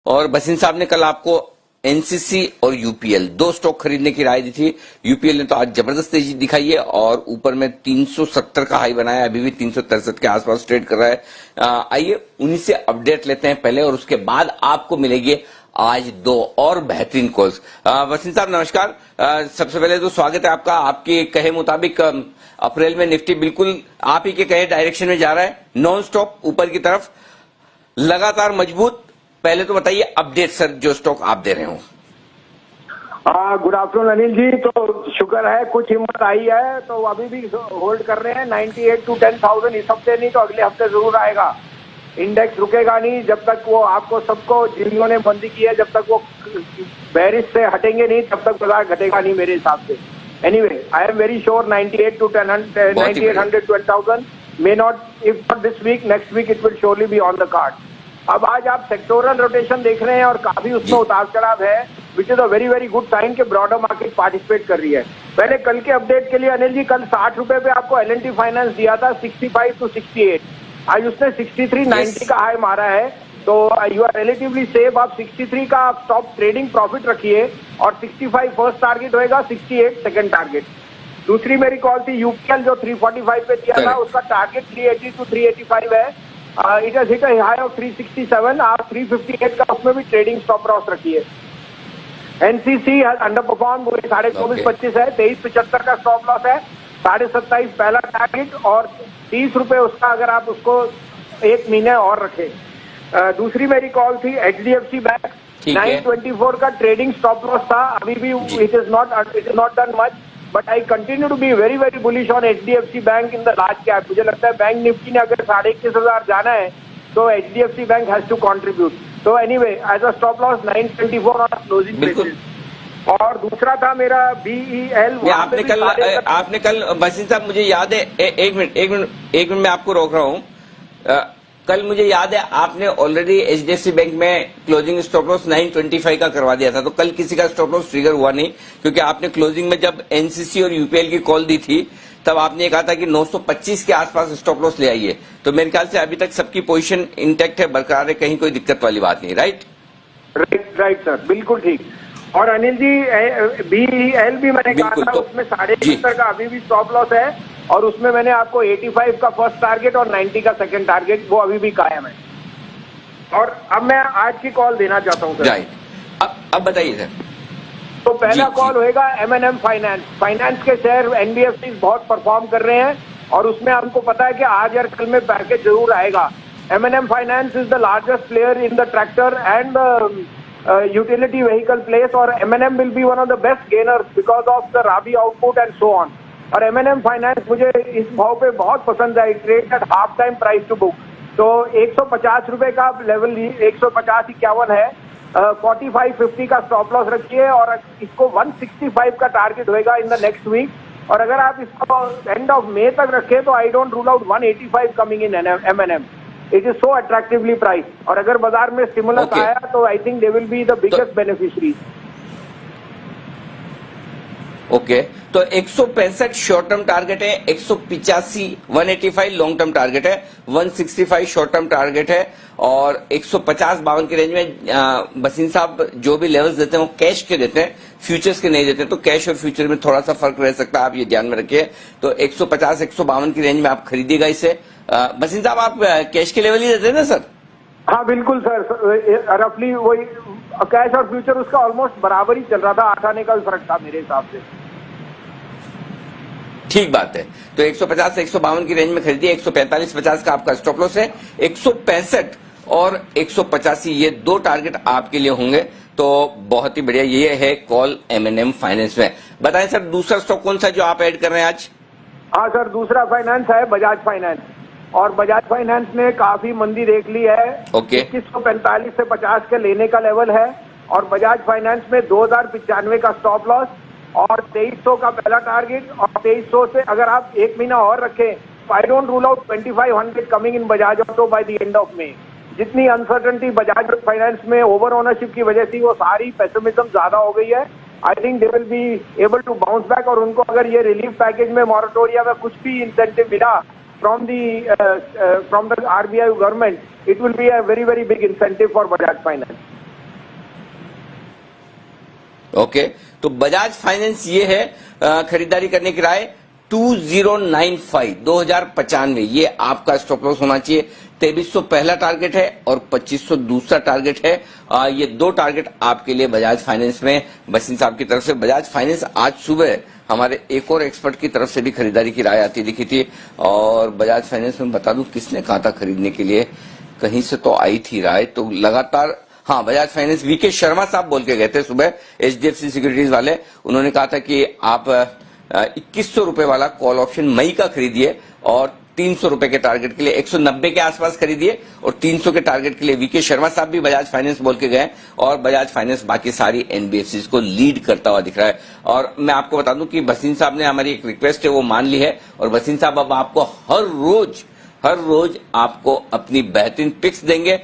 और बसिन साहब ने कल आपको एनसीसी और यूपीएल दो स्टॉक खरीदने की राय दी थी। यूपीएल ने तो आज जबरदस्त तेजी दिखाई है और ऊपर में 370 का हाई बनाया, अभी भी 363 के आसपास ट्रेड कर रहा है। आइए उन्हीं से अपडेट लेते हैं पहले और उसके बाद आपको मिलेगी आज दो और बेहतरीन कॉल्स। वसीम साहब नमस्कार। सबसे पहले तो स्वागत है आपका। आपके कहे मुताबिक अप्रैल में निफ्टी बिल्कुल आप ही के कहे डायरेक्शन में जा रहा है, नॉन स्टॉप ऊपर की तरफ लगातार मजबूत। पहले तो बताइए अपडेट सर, जो स्टॉक आप दे रहे हो। Good afternoon Anil ji. तो शुक्र है कुछ हिम्मत आई है, तो अभी भी होल्ड कर रहे हैं 98 to 10,000। इस हफ्ते नहीं तो अगले हफ्ते जरूर आएगा। इंडेक्स रुकेगा नहीं जब तक वो आपको सबको जिन्होंने बंदी की है, जब तक वो बेरिश से हटेंगे नहीं तब तक बाजार घटेगा नहीं मेरे हिसाब से। Anyway I am very sure 98 to 10,900 10,000 may not, if not this week, next week it will surely be on the card. अब आज आप सेक्टोरल रोटेशन देख रहे हैं और काफी उसमें उतार चढ़ाव है, which is a very very good sign कि ब्रॉडर मार्केट पार्टिसिपेट कर रही है। पहले कल के अपडेट के लिए अनिल जी, कल 60 रुपए पे आपको एल&टी फाइनेंस दिया था 65 to 68। आज उसने 63.90 का हाई मारा है, तो यू आर रिलेटिवली सेफ। आप 63 का आप स्टॉप ट्रेडिंग प्रॉफिट रखिए और 65 फर्स्ट टारगेट होएगा, 68 सेकंड टारगेट। दूसरी मेरी कॉल थी यूपीएल जो 345 पे दिया था, उसका टारगेट 380 to 385 है। It has hit a high of 367। आप 358 का उसमें भी ट्रेडिंग स्टॉप लॉस रखिए। एनसीसी हैज अंडर परफॉर्म, वो 24.25 है, 23.75 का स्टॉप लॉस है, 27.5 पहला टारगेट और 30 रुपए उसका अगर आप उसको एक महीने और रखें। दूसरी मेरी कॉल थी एचडीएफसी बैंक, 924 का ट्रेडिंग स्टॉप लॉस था, अभी भी it is not done much, but I continue to be very very bullish on HDFC bank in the large cap. मुझे लगता है बैंक निफ्टी ने अगर 21,500 जाना है तो HDFC bank has to contribute. तो anyway as a stop loss 924 on closing basis. और दूसरा था मेरा बीईएल। आपने कल बसिन साहब मुझे याद है, एक मिनट मैं आपको रोक रहा हूँ। कल मुझे याद है आपने ऑलरेडी एचडीएफसी बैंक में क्लोजिंग स्टॉप लॉस 925 का करवा दिया था, तो कल किसी का स्टॉप लॉस ट्रिगर हुआ नहीं, क्योंकि आपने क्लोजिंग में जब एनसीसी और यूपीएल की कॉल दी थी तब आपने कहा था कि 925 के आसपास स्टॉप लॉस ले आइए। तो मेरे ख्याल से अभी तक सबकी पोजीशन इंटैक्ट है, बरकरार है, कहीं कोई दिक्कत वाली बात नहीं। राइट सर, बिल्कुल ठीक। और अनिल जी बीईएल भी मैंने कहा था, उसमें 70.5 का अभी भी स्टॉप लॉस है और उसमें मैंने आपको 85 का फर्स्ट टारगेट और 90 का सेकंड टारगेट वो अभी भी कायम है। और अब मैं आज की कॉल देना चाहता हूं सर। राइट, अब बताइए सर। तो पहला कॉल होएगा एमएनएम फाइनेंस। फाइनेंस के शेयर एनबीएफसी बहुत परफॉर्म कर रहे हैं और उसमें हमको पता है कि आज और कल में पैकेज जरूर आएगा। MNM finance is the largest player in the tractor and utility vehicle place, और MNM will be one of the best gainers because of the rabi output and so on. और एमएनएम फाइनेंस मुझे इस भाव पे बहुत पसंद है। Trade at half time price to book, तो 150 रुपए का लेवल 150-51 है, 45-50 का स्टॉप लॉस रखिए और इसको 165 का टारगेट होएगा इन द नेक्स्ट वीक। और अगर आप इसको एंड ऑफ मई तक रखें तो I don't rule out 185 coming in MNM. It is so attractively price और अगर बाजार में स्टिमुलस आया तो I think they will be the biggest beneficiary. Okay, तो 165 शॉर्ट टर्म टारगेट है, 185 185 लॉन्ग टर्म टारगेट है, 165 शॉर्ट टर्म टारगेट है और 150-52 की रेंज में बसिन साहब जो भी लेवल्स देते हैं वो कैश के देते हैं, फ्यूचर्स के नहीं देते, तो कैश और फ्यूचर में थोड़ा सा फर्क रह सकता है, आप ये ध्यान में रखिए। तो 150-152 की रेंज में आप खरीदिएगा इसे। बसिन साहब आप कैश के लेवल ही देते हैं ना सर? हाँ बिल्कुल सर, रफली वही कैश और फ्यूचर उसका ऑलमोस्ट बराबर ही चल रहा था, 8 आने का फर्क था मेरे हिसाब से। ठीक बात है, तो 150 से 152 की रेंज में खरीदिए। 145-50 का आपका स्टॉप लॉस है, 165 और 185 ये दो टारगेट आपके लिए होंगे। तो बहुत ही बढ़िया, ये है कॉल एमएनएम फाइनेंस में। बताएं सर दूसरा स्टॉक कौन सा जो आप ऐड कर रहे हैं आज? हाँ सर, दूसरा फाइनेंस है बजाज फाइनेंस, और बजाज फाइनेंस ने काफी मंदी देख ली है। 2145 से 50 के लेने का लेवल है और बजाज फाइनेंस में 2095 का स्टॉप लॉस और 2300 का पहला टारगेट और 2300 से अगर आप एक महीना और रखें तो I don't rule out 2500 coming in Bajaj auto by the end of May. जितनी अनसर्टेनिटी बजाज फाइनेंस में ओवर ओनरशिप की वजह से वो सारी पेसिमिज्म ज्यादा हो गई है। I think they will be able to bounce back और उनको अगर ये रिलीफ पैकेज में मॉरेटोरिया में कुछ भी इंसेंटिव मिला from the RBI government, it will be a very very big incentive for Bajaj Finance. Okay, तो बजाज फाइनेंस ये है खरीदारी करने की राय 2095 ये आपका स्टॉप लॉस होना चाहिए। 2300 पहला टारगेट है और 2500 दूसरा टारगेट है। ये दो टारगेट आपके लिए बजाज फाइनेंस में बसिन साहब की तरफ से। बजाज फाइनेंस आज सुबह हमारे एक और एक्सपर्ट की तरफ से भी खरीदारी की राय आती दिखी थी, और बजाज फाइनेंस में बता दूं किसने कहा था खरीदने के लिए, कहीं से तो आई थी राय, तो लगातार हाँ बजाज फाइनेंस वीके शर्मा साहब बोल के गए थे सुबह, एचडीएफसी सिक्योरिटीज वाले। उन्होंने कहा था कि आप 2100 रुपए वाला कॉल ऑप्शन मई का खरीदिए और 300 रुपए के टारगेट के लिए 190 के आसपास खरीदिए, और 300 के टारगेट के लिए वीके शर्मा साहब भी बजाज फाइनेंस बोल के गए, और बजाज फाइनेंस बाकी सारी एनबीएफसी को लीड करता हुआ दिख रहा है। और मैं आपको बता दूं कि बसीन साहब ने हमारी एक रिक्वेस्ट है वो मान ली है, और बसीन साहब अब आपको हर रोज आपको अपनी बेहतरीन पिक्स देंगे।